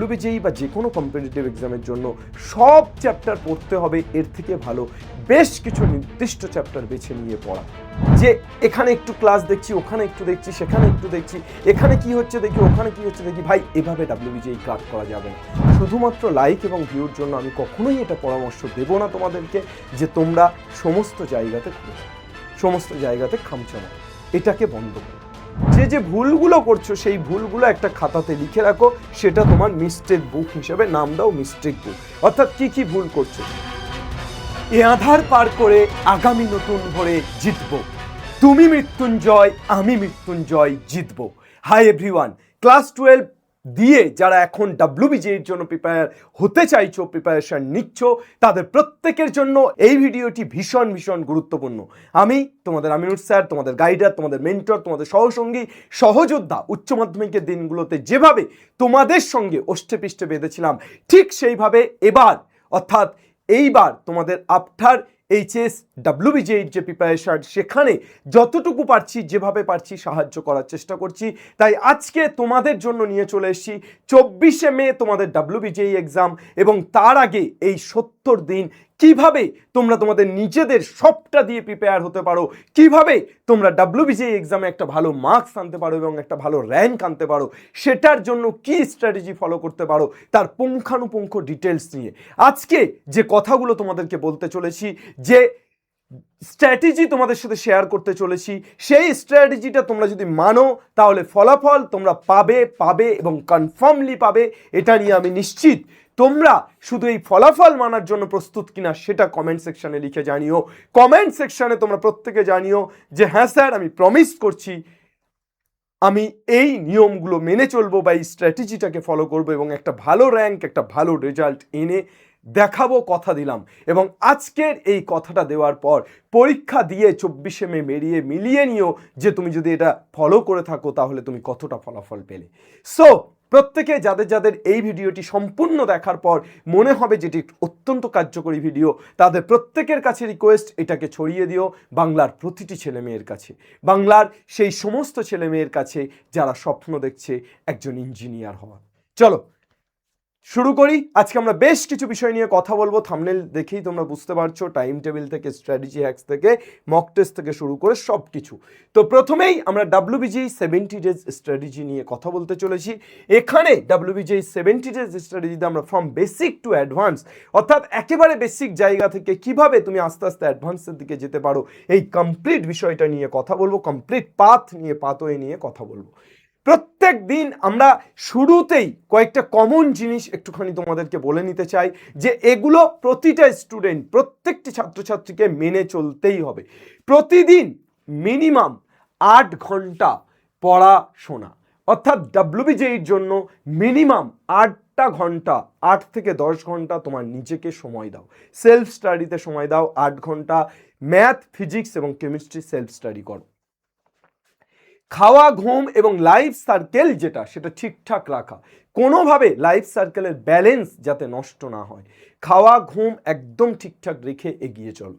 WBJEE বা যে কোনো কম্পিটিটিভ এক্সামের জন্য সব চ্যাপ্টার পড়তে হবে, এর থেকে ভালো বেশ কিছু নির্দিষ্ট চ্যাপ্টার বেছে নিয়ে পড়া। যে এখানে একটু ক্লাস দেখছি, ওখানে একটু দেখছি, সেখানে একটু দেখছি, এখানে কি হচ্ছে দেখি, ওখানে কি হচ্ছে দেখি, ভাই এভাবে ডাব্লিউবিজেই ক্র্যাক করা যাবে না। শুধুমাত্র লাইক এবং ভিউর জন্য আমি কখনোই এটা পরামর্শ দেব না তোমাদেরকে যে তোমরা সমস্ত জায়গাতে খামচা মারো। এটাকে বন্ধ করো। যে ভুলগুলো করছো সেই ভুলগুলো একটা খাতাতে লিখে রাখো, সেটা তোমার মিস্টেক বুক হিসেবে নাম দাও, মিস্টেক বুক। অর্থাৎ কি কি ভুল করছো। এ আধার পার করে আগামী নতুন ভোরে জিতবো, তুমি মৃত্যুঞ্জয় আমি মৃত্যুঞ্জয় জিতবো। হাই এভরিওয়ান, ক্লাস 12 দিয়ে যারা এখন ডাব্লিউবিজের জন্য প্রিপেয়ার হতে চাইছো, প্রিপারেশন নিচ্ছ, তাদের প্রত্যেকের জন্য এই ভিডিওটি ভীষণ ভীষণ গুরুত্বপূর্ণ। আমি তোমাদের আমিনুর স্যার, তোমাদের গাইডার, তোমাদের মেন্টর, তোমাদের সহসঙ্গী, সহযোদ্ধা উচ্চ মাধ্যমিকের দিনগুলোতে যেভাবে তোমাদের সঙ্গে ওষ্ঠে পৃষ্ঠে বেঁধেছিলাম, ঠিক সেইভাবে এবার অর্থাৎ এইবার তোমাদের আফটার এইচএস ডাব্লিউবিজের যে প্রিপারেশন, সেখানে যতটুকু পারছি যেভাবে পারছি সাহায্য করার চেষ্টা করছি। তাই আজকে তোমাদের জন্য নিয়ে চলে এসেছি 24শে মে তোমাদের ডাব্লিউবিজেই এক্সাম, এবং তার আগে এই 70 দিন কিভাবে তোমরা তোমাদের নিজেদের সবটা দিয়ে প্রিপেয়ার হতে পারো, কিভাবে তোমরা ডাব্লিউবিজেই এক্সামে একটা ভালো মার্কস আনতে পারো এবং একটা ভালো র্যাঙ্ক আনতে পারো, সেটার জন্য কি স্ট্র্যাটেজি ফলো করতে পারো, তার পুঙ্খানুপুঙ্খ ডিটেলস নিয়ে আজকে যে কথাগুলো তোমাদেরকে বলতে চলেছি, যে স্ট্র্যাটেজি তোমাদের সাথে শেয়ার করতে চলেছি, সেই স্ট্র্যাটেজিটা তোমরা যদি মানো তাহলে ফলাফল তোমরা পাবে এবং কনফার্মলি পাবে, এটা নিয়ে আমি নিশ্চিত। তোমরা শুধু এই ফলাফল মানার জন্য প্রস্তুত কিনা সেটা কমেন্ট সেকশনে লিখে জানিও। কমেন্ট সেকশনে তোমরা প্রত্যেকে জানিও যে হ্যাঁ স্যার, আমি প্রমিস করছি আমি এই নিয়মগুলো মেনে চলবো বা এই স্ট্র্যাটেজিটাকে ফলো করবো এবং একটা ভালো র্যাঙ্ক, একটা ভালো রেজাল্ট এনে দেখাবো, কথা দিলাম। এবং আজকের এই কথাটা দেওয়ার পর পরীক্ষা দিয়ে 24শে মে মিলিয়ে নিও যে তুমি যদি এটা ফলো করে থাকো তাহলে তুমি কতটা ফলাফল পেলে। সো প্রত্যেকে যাদের এই ভিডিওটি সম্পূর্ণ দেখার পর মনে হবে যেটি অত্যন্ত কার্যকরী ভিডিও, তাদের প্রত্যেকের কাছে রিকোয়েস্ট, এটাকে ছড়িয়ে দিও বাংলার প্রতিটি ছেলেমেয়ের কাছে, বাংলার সেই সমস্ত ছেলেমেয়ের কাছে যারা স্বপ্ন দেখছে একজন ইঞ্জিনিয়ার হওয়ার। চলো শুরু করি। আজকে আমরা বেশ কিছু বিষয় নিয়ে কথা বলবো। থাম্বনেল দেখেই তোমরা বুঝতে পারছো, টাইম টেবিল থেকে স্ট্র্যাটেজি হ্যাক্স থেকে মক টেস্ট থেকে শুরু করে সব কিছু। তো প্রথমেই আমরা ডাব্লিউবিজেই 70 ডেজ স্ট্র্যাটেজি নিয়ে কথা বলতে চলেছি। এখানে ডাব্লিউবিজেই 70 ডেজ স্ট্র্যাটেজিতে আমরা ফ্রম বেসিক টু অ্যাডভান্স, অর্থাৎ একেবারে বেসিক জায়গা থেকে কিভাবে তুমি আস্তে আস্তে অ্যাডভান্সের দিকে যেতে পারো, এই কমপ্লিট বিষয়টা নিয়ে কথা বলবো, কমপ্লিট পাথওয়ে নিয়ে কথা বলবো। প্রত্যেক দিন আমরা শুরুতেই কয়েকটা কমন জিনিস একটুখানি তোমাদেরকে বলে নিতে চাই, যে এগুলো প্রতিটা স্টুডেন্ট, প্রত্যেকটি ছাত্রছাত্রীকে মেনে চলতেই হবে। প্রতিদিন মিনিমাম 8 ঘন্টা পড়াশোনা, অর্থাৎ ডাব্লিউবিজের জন্য মিনিমাম 8টা ঘন্টা, 8 থেকে 10 ঘন্টা তোমার নিজেকে সময় দাও, সেলফ স্টাডিতে সময় দাও। 8 ঘন্টা ম্যাথ, ফিজিক্স এবং কেমিস্ট্রি সেলফ স্টাডি করো। খাওয়া, ঘুম এবং লাইফ সার্কেল সেটা ঠিকঠাক রাখা, কোনোভাবে লাইফ সার্কেলের ব্যালেন্স যাতে নষ্ট না হয়। খাওয়া ঘুম একদম ঠিকঠাক রেখে এগিয়ে চলো।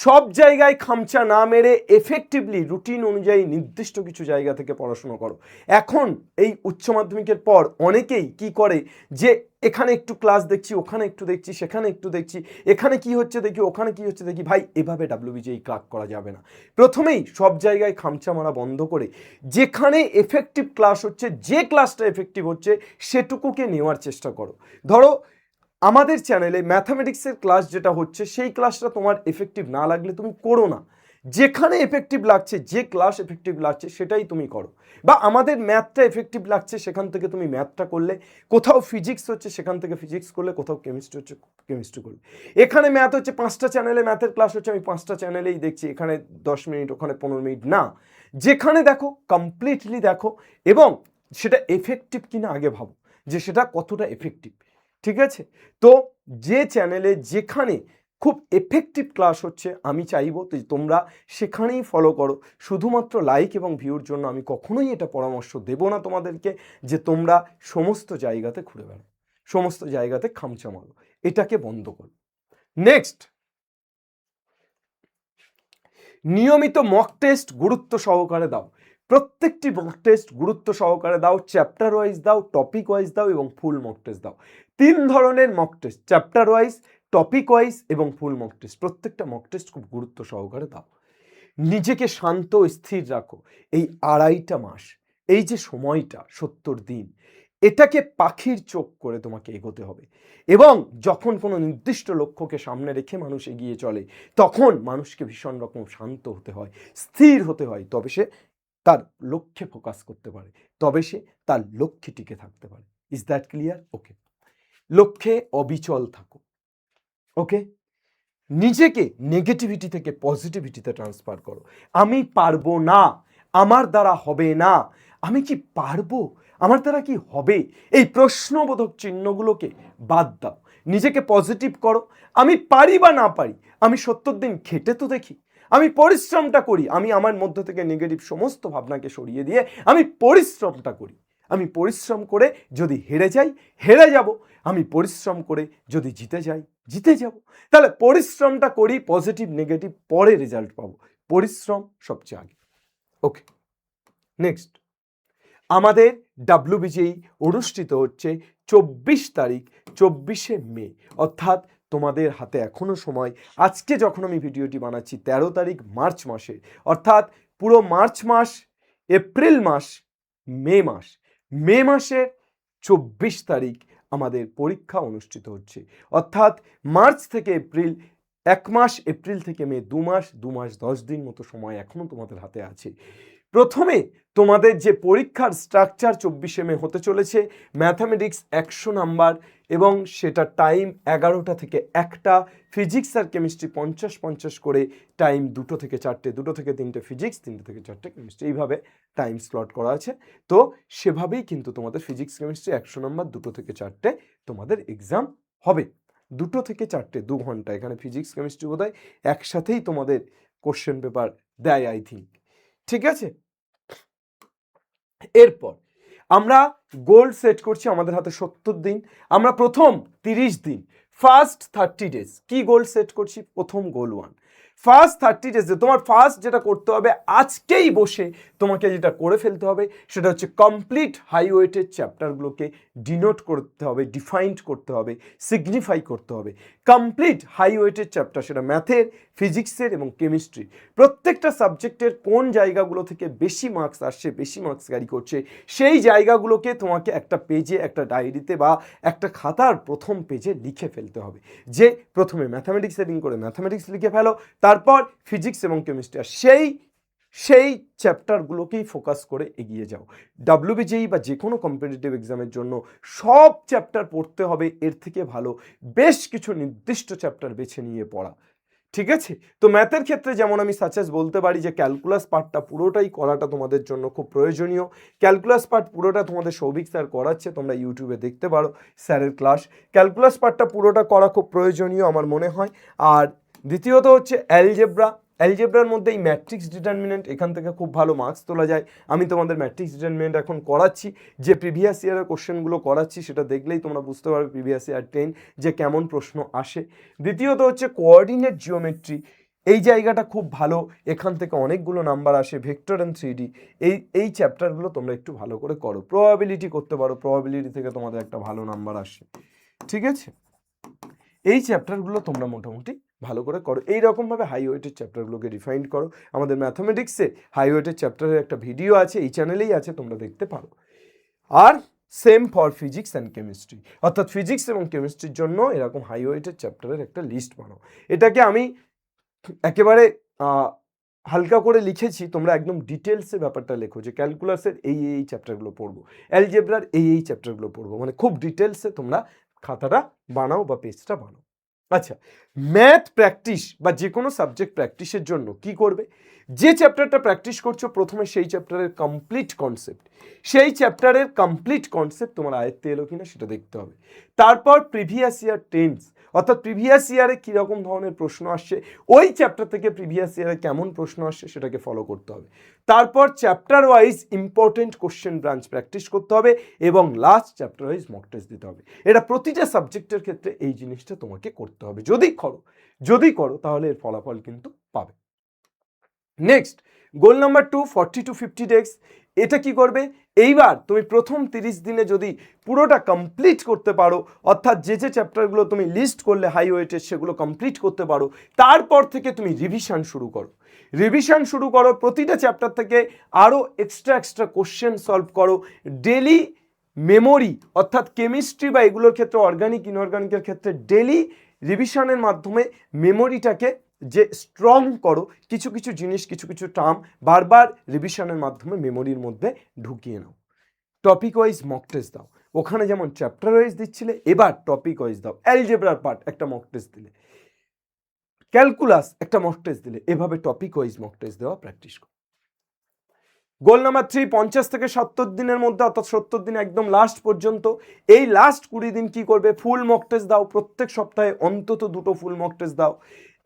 সব জায়গায় খামচা না মেরে এফেক্টিভলি রুটিন অনুযায়ী নির্দিষ্ট কিছু জায়গা থেকে পড়াশোনা করো। এখন এই উচ্চ মাধ্যমিকের পর অনেকেই কি করে, যে এখানে একটু ক্লাস দেখছি, ওখানে একটু দেখছি, সেখানে একটু দেখছি, এখানে কি হচ্ছে দেখি, ওখানে কি হচ্ছে দেখি, ভাই এভাবে ডাব্লিউবিজেই ক্র্যাক করা যাবে না। প্রথমেই সব জায়গায় খামচা মারা বন্ধ করে যেখানে এফেক্টিভ ক্লাস হচ্ছে, যে ক্লাসটা এফেক্টিভ হচ্ছে সেটুকুকে নেওয়ার চেষ্টা করো। ধরো আমাদের চ্যানেলে ম্যাথামেটিক্সের ক্লাস যেটা হচ্ছে, সেই ক্লাসটা তোমার এফেক্টিভ না লাগলে তুমি করো না। যেখানে এফেক্টিভ লাগছে, যে ক্লাস এফেক্টিভ লাগছে সেটাই তুমি করো। বা আমাদের ম্যাথটা এফেক্টিভ লাগছে, সেখান থেকে তুমি ম্যাথটা করলে, কোথাও ফিজিক্স হচ্ছে সেখান থেকে ফিজিক্স করলে, কোথাও কেমিস্ট্রি হচ্ছে কেমিস্ট্রি করলে। এখানে ম্যাথ হচ্ছে 5টা চ্যানেলে ম্যাথের ক্লাস হচ্ছে, আমি 5টা চ্যানেলেই দেখছি, এখানে 10 মিনিট, ওখানে 15 মিনিট না, যেখানে দেখো কমপ্লিটলি দেখো, এবং সেটা এফেক্টিভ কিনা আগে ভাবো যে সেটা কতটা এফেক্টিভ। ঠিক আছে? তো যে চ্যানেলে যেখানে খুব এফেক্টিভ ক্লাস হচ্ছে, আমি চাইবো তোমরা সেখানেই ফলো করো। শুধুমাত্র লাইক এবং ভিউর জন্য আমি কখনোই এটা পরামর্শ দেব না তোমাদেরকে যে তোমরা সমস্ত জায়গাতে ঘুরে বেড়াও, সমস্ত জায়গাতে খামচা মারো। এটাকে বন্ধ করো। নেক্সট, নিয়মিত মক টেস্ট গুরুত্ব সহকারে দাও। প্রত্যেকটি মক টেস্ট গুরুত্ব সহকারে দাও, চ্যাপ্টার ওয়াইজ দাও, টপিক ওয়াইজ দাও এবং ফুল মক টেস্ট দাও। 3 ধরনের mock test, chapter wise, topic wise এবং ফুল মক টেস্ট। প্রত্যেকটা মক টেস্ট খুব গুরুত্ব সহকারে দাও। নিজেকে শান্ত স্থির রাখো। এই 2.5টা মাস, এই যে সময়টা 70 দিন, এটাকে পাখির চোখ করে তোমাকে এগোতে হবে। এবং যখন কোনো নির্দিষ্ট লক্ষ্যকে সামনে রেখে মানুষ এগিয়ে চলে, তখন মানুষকে ভীষণ রকম শান্ত হতে হয়, স্থির হতে হয়, তবে সে তার লক্ষ্যে ফোকাস করতে পারে, তবে সে তার লক্ষ্যে টিকে থাকতে পারে। Is that clear? ওকে, লক্ষ্যে অবিচল থাকো। ওকে, নিজেকে নেগেটিভিটি থেকে পজিটিভিটিতে ট্রান্সফার করো। আমি পারবো না, আমার দ্বারা হবে না, আমি কি পারবো, আমার দ্বারা কি হবে, এই প্রশ্নবোধক চিহ্নগুলোকে বাদ দাও, নিজেকে পজিটিভ করো। আমি পারি বা না পারি, আমি 70 দিন খেটে তো দেখি, আমি পরিশ্রমটা করি, আমি আমার মধ্য থেকে নেগেটিভ সমস্ত ভাবনাকে সরিয়ে দিয়ে আমি পরিশ্রমটা করি। আমি পরিশ্রম করে যদি হেরে যাই, হেরে যাব। আমি পরিশ্রম করে যদি জিতে যাই, জিতে যাব। তাহলে পরিশ্রমটা করি, পজিটিভ নেগেটিভ পরে রেজাল্ট পাবো, পরিশ্রম সবচেয়ে আগে। ওকে, নেক্সট, আমাদের WBJEE অনুষ্ঠিত হচ্ছে 24 তারিখ, 24শে মে, অর্থাৎ তোমাদের হাতে এখনো সময়। আজকে যখন আমি ভিডিওটি বানাচ্ছি 13 তারিখ মার্চ মাসে, অর্থাৎ পুরো মার্চ মাস, এপ্রিল মাস, মে মাসের 24 তারিখ আমাদের পরীক্ষা অনুষ্ঠিত হচ্ছে। অর্থাৎ মার্চ থেকে এপ্রিল 1 মাস, এপ্রিল থেকে মে 2 মাস, 2 মাস 10 দিন মতো সময় এখনো তোমাদের হাতে আছে। প্রথমে তোমাদের যে পরীক্ষার স্ট্রাকচার 24শে মে হতে চলেছে, ম্যাথামেটিক্স 100 নাম্বার এবং সেটা টাইম 11টা থেকে 1টা, ফিজিক্স আর কেমিস্ট্রি 50-50 করে টাইম 2টো থেকে 4টে, 2টো থেকে 3টে ফিজিক্স, 3টে থেকে 4টে কেমিস্ট্রি, এইভাবে টাইম স্লট করা আছে। তো সেভাবেই কিন্তু তোমাদের ফিজিক্স কেমিস্ট্রি 100 নাম্বার, 2টো থেকে 4টে তোমাদের এক্সাম হবে। 2টো থেকে 4টে, 2 ঘন্টা। এখানে ফিজিক্স কেমিস্ট্রি বোধহয় একসাথেই তোমাদের কোশ্চেন পেপার দেয়, আই থিঙ্ক। ঠিক আছে, এরপর আমরা গোল সেট করছি। আমাদের হাতে 70 দিন, আমরা প্রথম 30 দিন, ফার্স্ট 30 ডেজ কি গোল সেট করছি? প্রথম গোল 1, ফার্স্ট 30 ডেজে তোমার ফার্স্ট যেটা করতে হবে, আজকেই বসে তোমাকে যেটা করে ফেলতে হবে, সেটা হচ্ছে কমপ্লিট হাই ওয়েটের চ্যাপ্টারগুলোকে ডিনোট করতে হবে, ডিফাইন্ড করতে হবে, সিগনিফাই করতে হবে। কমপ্লিট হাই ওয়েটের চ্যাপ্টার, সেটা ম্যাথের, ফিজিক্সের এবং কেমিস্ট্রি, প্রত্যেকটা সাবজেক্টের কোন জায়গাগুলো থেকে বেশি মার্কস আসছে, বেশি মার্কস ক্যারি করছে, সেই জায়গাগুলোকে তোমাকে একটা পেজে, একটা ডায়েরিতে বা একটা খাতার প্রথম পেজে লিখে ফেলতে হবে। যে প্রথমে ম্যাথামেটিক্স সেটিং করে ম্যাথামেটিক্স লিখে ফেলো, তারপর ফিজিক্স এবং কেমিস্ট্রি, আর সেই চ্যাপ্টারগুলোকেই ফোকাস করে এগিয়ে যাও। WBJEE বা যে কোনো কম্পিটিটিভ এক্সামের জন্য সব চ্যাপ্টার পড়তে হবে, এর থেকে ভালো বেশ কিছু নির্দিষ্ট চ্যাপ্টার বেছে নিয়ে পড়া। ঠিক আছে, তো ম্যাথের ক্ষেত্রে যেমন আমি সাচেস বলতে পারি যে ক্যালকুলাস পার্টটা পুরোটাই করাটা তোমাদের জন্য খুব প্রয়োজনীয়। ক্যালকুলাস পার্ট পুরোটা তোমাদের সৌভিক স্যার করাচ্ছে, তোমরা ইউটিউবে দেখতে পারো স্যারের ক্লাস। ক্যালকুলাস পার্টটা পুরোটা করা খুব প্রয়োজনীয় আমার মনে হয়। আর দ্বিতীয়ত হচ্ছে অ্যালজেব্রার মধ্যে এই ম্যাট্রিক্স ডিটারমিনেন্ট, এখান থেকে খুব ভালো মার্কস তোলা যায়। আমি তোমাদের ম্যাট্রিক্স ডিটারমিনেন্ট এখন করাচ্ছি, যে প্রিভিয়াস ইয়ারের কোশ্চেনগুলো করাচ্ছি, সেটা দেখলেই তোমরা বুঝতে পারবে প্রিভিয়াস ইয়ার 10 যে কেমন প্রশ্ন আসে। দ্বিতীয়ত হচ্ছে কোঅর্ডিনেট জিওমেট্রি, এই জায়গাটা খুব ভালো, এখান থেকে অনেকগুলো নাম্বার আসে। ভেক্টর অ্যান্ড 3D, এই চ্যাপ্টারগুলো তোমরা একটু ভালো করে করো। প্রবাবিলিটি করতে পারো, প্রবাবিলিটি থেকে তোমাদের একটা ভালো নাম্বার আসে। ঠিক আছে, এই চ্যাপ্টারগুলো তোমরা মোটামুটি ভালো করে করো। এইরকমভাবে হাই ওয়েটের চ্যাপ্টারগুলোকে রিফাইন্ড করো। আমাদের ম্যাথামেটিক্সে হাই ওয়েটের চ্যাপ্টারের একটা ভিডিও আছে, এই চ্যানেলেই আছে, তোমরা দেখতে পারো। আর same for physics and chemistry, অর্থাৎ ফিজিক্স এবং কেমিস্ট্রির জন্য এরকম হাই ওয়েটের চ্যাপ্টারের একটা লিস্ট বানাও। এটাকে আমি একেবারে হালকা করে লিখেছি, তোমরা একদম ডিটেলসে ব্যাপারটা লেখো যে ক্যালকুলাসের এই চ্যাপ্টারগুলো পড়বো, অ্যালজেব্রার এই চ্যাপ্টারগুলো পড়বো, মানে খুব ডিটেলসে তোমরা খাতাটা বানাও বা পেজটা বানাও। আচ্ছা, ম্যাথ প্র্যাকটিস বা যে কোনো সাবজেক্ট প্র্যাকটিসের জন্য কি করবে? যে চ্যাপ্টারটা প্র্যাকটিস করছো, প্রথমে সেই চ্যাপ্টারের কমপ্লিট কনসেপ্ট তোমার আয়ত্তে এলো কিনা সেটা দেখতে হবে। তারপর প্রিভিয়াস ইয়ার টেন্স, অর্থাৎ প্রিভিয়াস ইয়ারে কীরকম ধরনের প্রশ্ন আসছে, ওই চ্যাপ্টার থেকে প্রিভিয়াস ইয়ারে কেমন প্রশ্ন আসছে সেটাকে ফলো করতে হবে। তারপর chapter wise important question branch practice করতে হবে এবং last chapter wise mock test দিতে হবে। এটা প্রতিটা সাবজেক্টের ক্ষেত্রে এই জিনিসটা তোমাকে করতে হবে। যদি করো তাহলে এর ফলাফল কিন্তু পাবে। Next goal number 2, 40 to 50 days. এটা কি করবে, এইবার তুমি প্রথম 30 দিনে যদি পুরোটা কমপ্লিট করতে পারো, অর্থাৎ যে যে চ্যাপ্টারগুলো তুমি লিস্ট করলে হাই ওয়েটের সেগুলো কমপ্লিট করতে পারো, তারপর থেকে তুমি রিভিশন শুরু করো। রিভিশন শুরু করো, প্রতিটা চ্যাপ্টার থেকে আরও এক্সট্রা কোশ্চেন সলভ করো। ডেলি মেমোরি, অর্থাৎ কেমিস্ট্রি বা এগুলোর ক্ষেত্রে, অর্গানিক ইনঅর্গানিকের ক্ষেত্রে ডেলি রিভিশনের মাধ্যমে মেমোরিটাকে যে স্ট্রং করো, কিছু কিছু জিনিস, কিছু কিছু টার্ম বারবার রিভিশনের মাধ্যমে মেমোরির মধ্যে ঢুকিয়ে নাও। টপিক ওয়াইজ মক টেস্ট দাও, ওখানে যেমন চ্যাপ্টার ওয়াইজ দিচ্ছিলে, এবার টপিক ওয়াইজ দাও। অ্যালজেব্রার পার্ট একটা মক টেস্ট দিলে, ক্যালকুলাস একটা মক টেস্ট দিলে, এভাবে টপিক ওয়াইজ মক টেস্ট দেওয়া প্র্যাকটিস করো। গোল নাম্বার 3, 50 থেকে 70 দিনের মধ্যে, অর্থাৎ 70 দিন একদম লাস্ট পর্যন্ত, এই লাস্ট 20 দিন কি করবে, ফুল মক টেস্ট দাও। প্রত্যেক সপ্তাহে অন্তত 2টো ফুল মক টেস্ট দাও।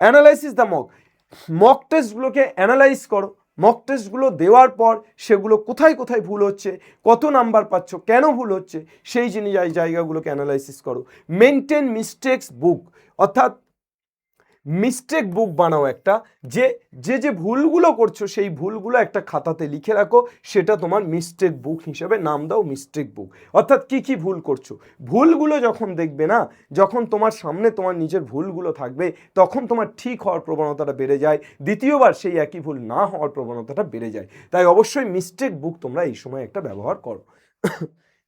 অ্যানালাইসিস দ্য মক টেস্টগুলোকে অ্যানালাইজ করো। মক টেস্টগুলো দেওয়ার পর সেগুলো কোথায় কোথায় ভুল হচ্ছে, কত নাম্বার পাচ্ছ, কেন ভুল হচ্ছে, সেই জায়গাগুলোকে অ্যানালাইসিস করো। মেনটেন মিস্টেকস বুক, অর্থাৎ মিস্টেক বুক বানাও একটা, যে যে ভুলগুলো করছো সেই ভুলগুলো একটা খাতাতে লিখে রাখো, সেটা তোমার মিস্টেক বুক হিসেবে নাম দাও মিস্টেক বুক। অর্থাৎ কি কি ভুল করছো, ভুলগুলো যখন দেখবে না, যখন তোমার সামনে তোমার নিজের ভুলগুলো থাকবে, তখন তোমার ঠিক হওয়ার প্রবণতাটা বেড়ে যায়, দ্বিতীয়বার সেই একই ভুল না হওয়ার প্রবণতাটা বেড়ে যায়। তাই অবশ্যই মিস্টেক বুক তোমরা এই সময় একটা ব্যবহার করো।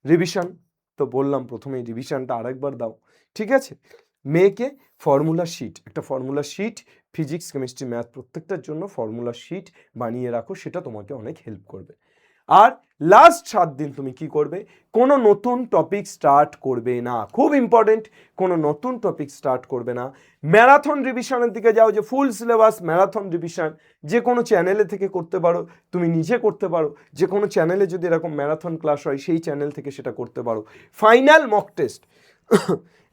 রিভিশন তো বললাম, প্রথমেই রিভিশনটা আরেকবার দাও, ঠিক আছে। মেয়েকে ফর্মুলা শিট, একটা formula sheet, physics chemistry math প্রত্যেকটার জন্য ফর্মুলা শিট বানিয়ে রাখো, সেটা তোমাকে অনেক হেল্প করবে। আর লাস্ট 7 দিন তুমি কি করবে, কোনো নতুন টপিক স্টার্ট করবে না, খুব ইম্পর্টেন্ট, কোনো নতুন টপিক স্টার্ট করবে না। ম্যারাথন রিভিশনের দিকে যাও, যে ফুল সিলেবাস ম্যারাথন রিভিশন যে কোনো চ্যানেলে থেকে করতে পারো, তুমি নিজে করতে পারো, যে কোনো চ্যানেলে যদি এরকম ম্যারাথন ক্লাস হয় সেই চ্যানেল থেকে সেটা করতে পারো। ফাইনাল মক টেস্ট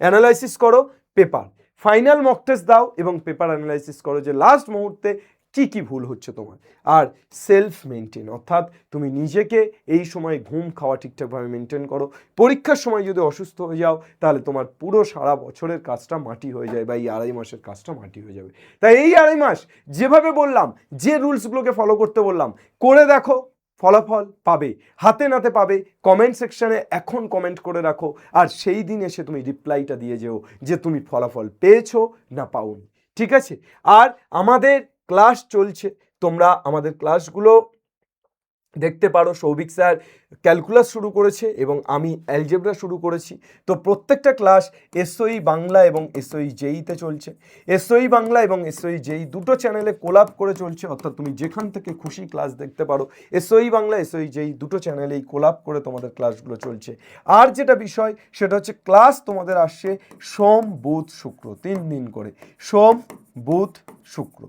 অ্যানালাইসিস করো পেপার, ফাইনাল মক টেস্ট দাও এবং পেপার অ্যানালাইসিস করো যে লাস্ট মুহূর্তে কি কি ভুল হচ্ছে তোমার। আর সেলফ মেনটেন, অর্থাৎ তুমি নিজেকে এই সময় ঘুম খাওয়া ঠিকঠাকভাবে মেনটেন করো। পরীক্ষার সময় যদি অসুস্থ হয়ে যাও, তাহলে তোমার পুরো সারা বছরের কাজটা মাটি হয়ে যায়, বা এই 2.5 মাসের কাজটা মাটি হয়ে যাবে। তাই এই 2.5 মাস যেভাবে বললাম, যে রুলসগুলোকে ফলো করতে বললাম, করে দেখো, ফলাফল পাবে, হাতে নাতে পাবে। কমেন্ট সেকশনে এখন কমেন্ট করে রাখো, আর সেই দিন এসে তুমি রিপ্লাইটা দিয়ে যেও যে তুমি ফলাফল পেয়েছো না পাওনি, ঠিক আছে। আর আমাদের ক্লাস চলছে, তোমরা আমাদের ক্লাসগুলো দেখতে পারো। সৌভিক স্যার ক্যালকুলাস শুরু করেছে এবং আমি অ্যালজেব্রা শুরু করেছি। তো প্রত্যেকটা ক্লাস এসওই বাংলা এবং এসওই জেইতে চলছে। এসওই বাংলা এবং এসওই জেই দুটো চ্যানেলে কোলাপ করে চলছে, অর্থাৎ তুমি যেখান থেকে খুশি ক্লাস দেখতে পারো। এসওই বাংলা এসওই জেই দুটো চ্যানেলেই কোলাপ করে তোমাদের ক্লাসগুলো চলছে। আর যেটা বিষয় সেটা হচ্ছে ক্লাস তোমাদের আসছে সোম বুধ শুক্র 3 দিন করে, সোম বুধ শুক্র,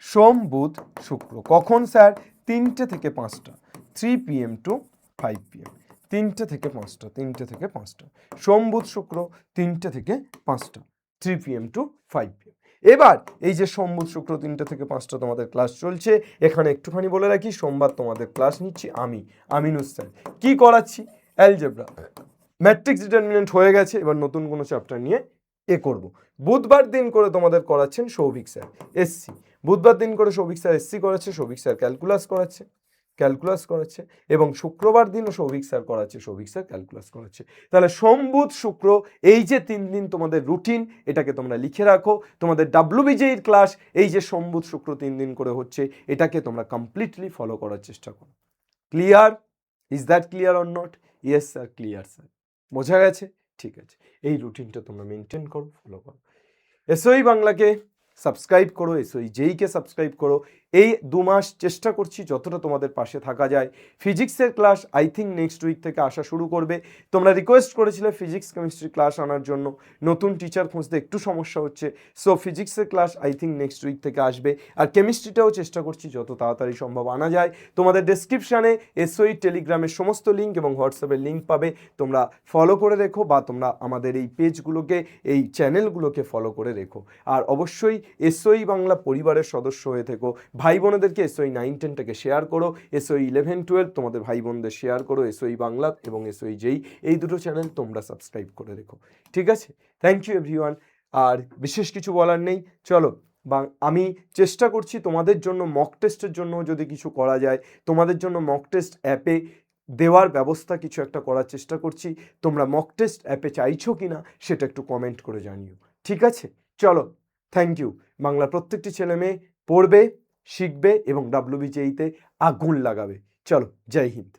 সোম বুধ শুক্র। কখন স্যার? 3টে থেকে 5টা, 3 PM to 5 PM, 3টে থেকে 5টা, 3টে থেকে 5টা, সোম বুধ শুক্র 3টে থেকে 5টা, 3 PM to 5 PM। এবার এই যে সোম বুধ শুক্র 3টে থেকে 5টা তোমাদের ক্লাস চলছে, এখানে একটুখানি বলে রাখি, সোমবার তোমাদের ক্লাস নিচ্ছি আমি, আমিনুস স্যার। কি করাচ্ছি? অ্যালজেব্রা, ম্যাট্রিক্স ডিটারমিনেন্ট হয়ে গেছে, এবার নতুন কোনো চ্যাপ্টার নিয়ে করব। বুধবার দিন করে তোমাদের করাচ্ছেন সৌভিক স্যার এসসি, বুধবার দিন করে সৌভিক স্যার এসসি করাচ্ছে, সৌভিক স্যার ক্যালকুলাস করাচ্ছে এবং শুক্রবার দিনও সৌভিক স্যার করাচ্ছে, সৌভিক স্যার ক্যালকুলাস করাচ্ছে। তাহলে সোম বুধ শুক্র এই যে 3 দিন তোমাদের রুটিন, এটাকে তোমরা লিখে রাখো। তোমাদের ডাব্লিউবিজের ক্লাস এই যে সোম বুধ শুক্র 3 দিন করে হচ্ছে, এটাকে তোমরা কমপ্লিটলি ফলো করার চেষ্টা করো। Clear? Is that clear or not? Yes sir, clear sir. বোঝা গেছে? ঠিক আছে, এই রুটিনটা তোমরা মেনটেন করো, ফলো করো। এসওই বাংলাকে সাবস্ক্রাইব করো, এসওই জেইকে সাবস্ক্রাইব করো। এই 2 মাস চেষ্টা করছি যতটা তোমাদের পাশে থাকা যায়। ফিজিক্সের class I think next week থেকে আসা শুরু করবে। তোমরা রিকোয়েস্ট করেছিলে ফিজিক্স কেমিস্ট্রি ক্লাস আনার জন্য, নতুন টিচার খুঁজতে একটু সমস্যা হচ্ছে, সো ফিজিক্সের class I think next week থেকে আসবে। আর কেমিস্ট্রিটাও চেষ্টা করছি যত তাড়াতাড়ি সম্ভব আনা যায়। তোমাদের ডেসক্রিপশানে এসওই টেলিগ্রামের সমস্ত লিঙ্ক এবং হোয়াটসঅ্যাপের লিঙ্ক পাবে, তোমরা ফলো করে রেখো, বা তোমরা আমাদের এই পেজগুলোকে, এই চ্যানেলগুলোকে ফলো করে রেখো। আর অবশ্যই এসওই বাংলা পরিবারের সদস্য হয়ে থেকো। ভাই বোনেদেরকে এসওই 9-10টাকে শেয়ার করো, এসওই 11-12 তোমাদের ভাই বোনদের শেয়ার করো, এসওই বাংলা এবং এসওই জেই এই দুটো চ্যানেল তোমরা সাবস্ক্রাইব করে রেখো, ঠিক আছে। Thank you everyone. আর বিশেষ কিছু বলার নেই, চলো বা আমি চেষ্টা করছি তোমাদের জন্য মক টেস্টের জন্য যদি কিছু করা যায়, তোমাদের জন্য মক টেস্ট অ্যাপে দেওয়ার ব্যবস্থা কিছু একটা করার চেষ্টা করছি। তোমরা মক টেস্ট অ্যাপে চাইছো কি না সেটা একটু কমেন্ট করে জানিও, ঠিক আছে? চলো, থ্যাংক ইউ। বাংলার প্রত্যেকটি ছেলে মেয়ে পড়বে, শিখবে এবং WBJEতে আগুন লাগাবে। চলো, জয় হিন্দ।